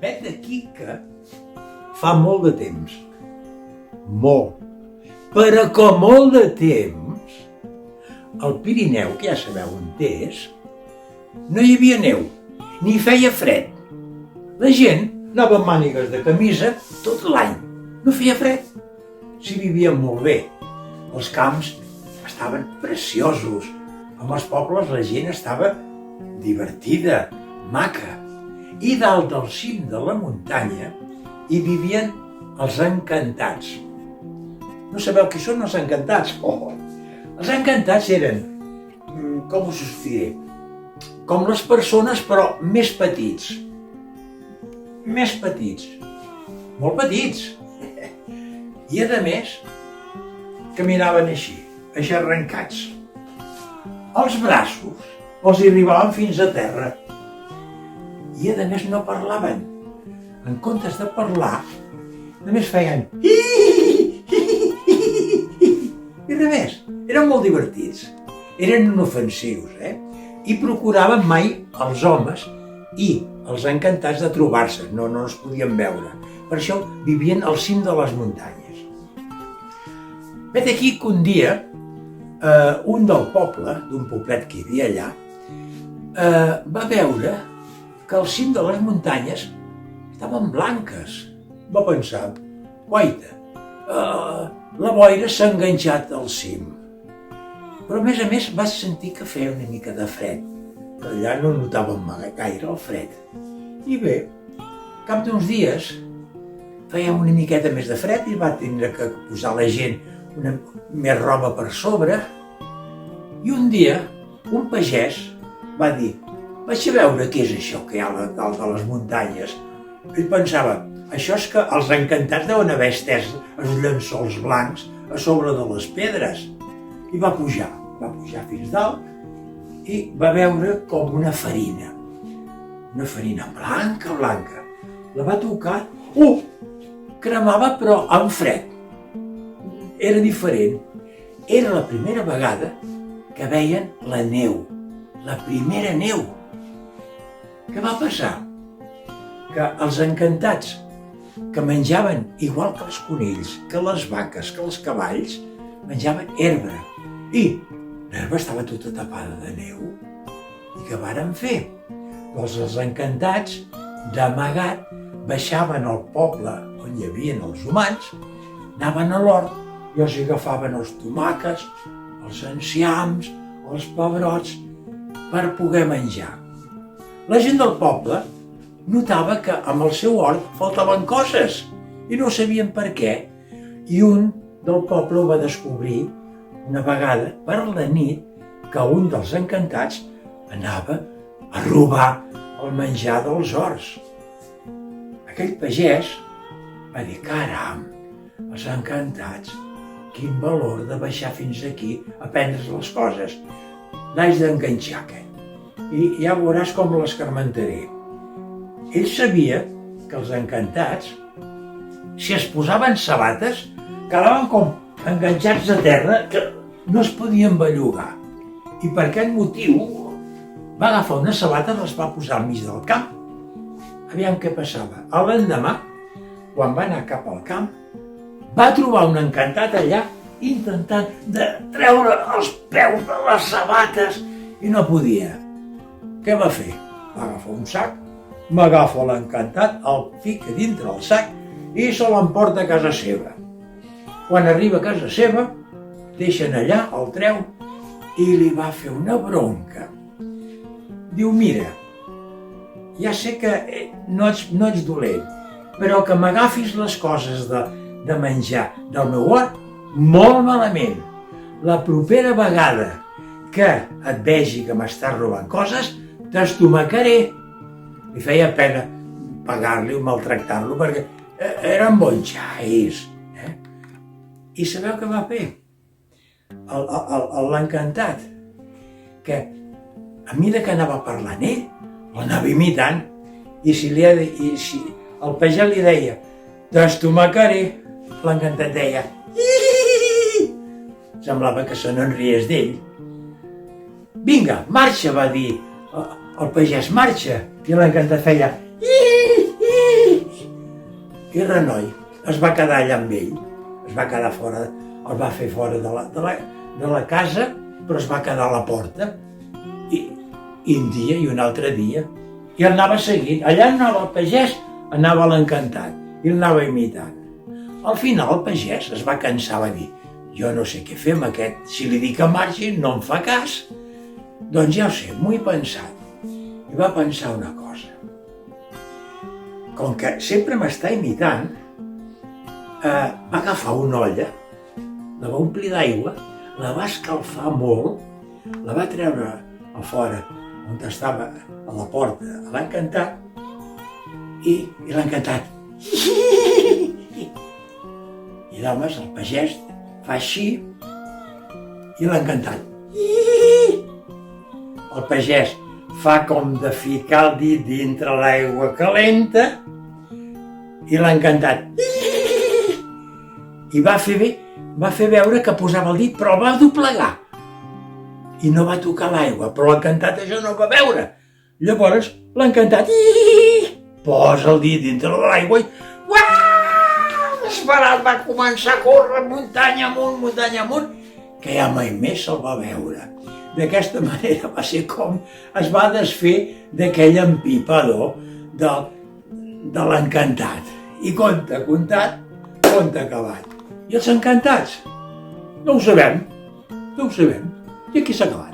Vet d'aquí que fa molt de temps, molt, però com molt de temps, al Pirineu, que ja sabeu on és, no hi havia neu, ni feia fred. La gent anava amb mànigues de camisa tot l'any, no feia fred. S'hi vivia molt bé, els camps estaven preciosos, amb els pobles la gent estava divertida, maca. I dalt del cim de la muntanya hi vivien els encantats. No sabeu qui són els encantats? Oh, els encantats eren, com us diré, com les persones però més petits. Més petits, molt petits. I a més, caminaven així, aixarrancats. Els braços els hi arribaven fins a terra. I a més no parlaven. En comptes de parlar, només feien i res més. Eren molt divertits. Eren inofensius, I procuraven mai els homes i els encantats de trobar-se. No es podien veure. Per això vivien al cim de les muntanyes. Vet aquí que un dia un del poble, d'un poblet que hi havia allà, va veure que al cim de les muntanyes estaven blanques. Va pensar, guaita, la boira s'ha enganxat al cim. Però a més va sentir que feia una mica de fred, que allà no notàvem gaire el fred. I bé, cap d'uns dies feia una miqueta més de fred i va tindre que posar la gent més roba per sobre. I un dia, un pagès va dir, vaig a veure què és això que hi ha a dalt de les muntanyes. Ell pensava, això és que els encantats deuen haver estès els llençols blancs a sobre de les pedres. I va pujar fins dalt i va veure com una farina blanca. La va tocar, cremava però amb fred. Era diferent. Era la primera vegada que veien la neu, la primera neu. Què va passar? Que els encantats, que menjaven igual que els conills, que les vaques, que els cavalls, menjaven herba. I l'herba estava tota tapada de neu. I què varen fer? Doncs els encantats, d'amagat, baixaven al poble on hi havia els humans, anaven a l'hort i els agafaven els tomàquets, els enciams, els pebrots, per poder menjar. La gent del poble notava que amb el seu hort faltaven coses i no sabien per què. I un del poble ho va descobrir una vegada per la nit que un dels encantats anava a robar el menjar dels horts. Aquell pagès va dir, caram, els encantats, quin valor de baixar fins aquí a prendre's les coses. L'haig d'enganxar aquest i ja veuràs com l'escarmentaré. Ell sabia que els encantats, si es posaven sabates, quedaven com enganxats a terra que no es podien bellugar. I per aquest motiu va agafar unes sabates, les va posar al mig del camp. Aviam què passava. L'endemà, quan va anar cap al camp, va trobar un encantat allà intentant de treure els peus de les sabates i no podia. Què va fer? Va agafar un sac, m'agafa l'encantat, el fica dintre el sac i se l'emporta a casa seva. Quan arriba a casa seva, deixen allà, el treu i li va fer una bronca. Diu, mira, ja sé que no ets dolent, però que m'agafis les coses de menjar del meu hort, molt malament. La propera vegada que et vegi que m'estàs robant coses, t'estomacaré. Li feia pena pagar-li o maltractar-lo perquè eren bons xais. I sabeu què va fer? L'encantat, que a mesura que anava parlant ell, l'anava imitant, i si el pagès li deia t'estomacaré, l'encantat deia hi. Semblava que se n'enries d'ell. Vinga, marxa, va dir el pagès, marxa, i l'encantat feia hi. I Renoi es va quedar allà amb ell, es va quedar fora, el va fer fora de la casa, però es va quedar a la porta, i un dia i un altre dia, i el anava seguint. Allà anava el pagès, anava l'encantat, i l'anava imitant. Al final el pagès es va cansar, va dir, jo no sé què fer amb aquest, si li dic que marxi no em fa cas. Doncs ja ho sé, m'ho he pensat. I va pensar una cosa. Com que sempre m'està imitant, va agafar una olla, la va omplir d'aigua, la va escalfar molt, la va treure a fora, on estava a la porta, a l'encantat, i l'encantat. I l'home, el pagès, fa així, i l'encantat. El pagès fa com de ficar el dit dintre l'aigua calenta, i l'encantat. I va fer veure que posava el dit, però el va doblegar. I no va tocar l'aigua, però l'encantat això no va veure. Llavors, l'encantat posa el dit dintre de l'aigua i desesperat va començar a córrer muntanya amunt, que ja mai més se'l va veure. D'aquesta manera va ser com es va desfer d'aquell empipador de l'encantat. I conte contat, conte acabat. I els encantats? No ho sabem. I aquí s'ha acabat.